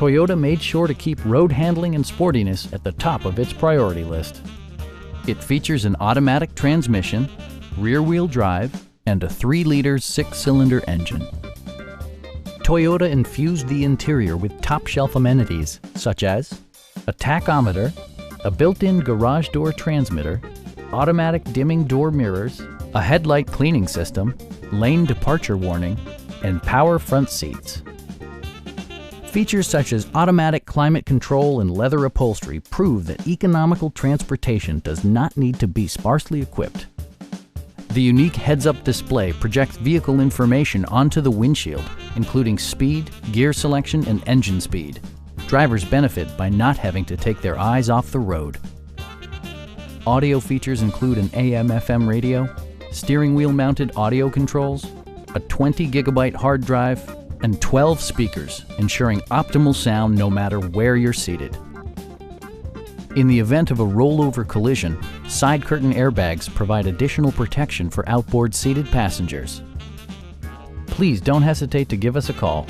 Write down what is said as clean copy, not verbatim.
Toyota made sure to keep road handling and sportiness at the top of its priority list. It features an automatic transmission, rear-wheel drive, and a 3-liter 6-cylinder engine. Toyota infused the interior with top-shelf amenities such as a tachometer, a built-in garage door transmitter, automatic dimming door mirrors, a headlight cleaning system, lane departure warning, and power front seats. Features such as automatic climate control and leather upholstery prove that economical transportation does not need to be sparsely equipped. The unique heads-up display projects vehicle information onto the windshield, including speed, gear selection, and engine speed. Drivers benefit by not having to take their eyes off the road. Audio features include an AM/FM radio, steering wheel mounted audio controls, a 20 gigabyte hard drive, and 12 speakers, ensuring optimal sound no matter where you're seated. In the event of a rollover collision, side curtain airbags provide additional protection for outboard seated passengers. Please don't hesitate to give us a call.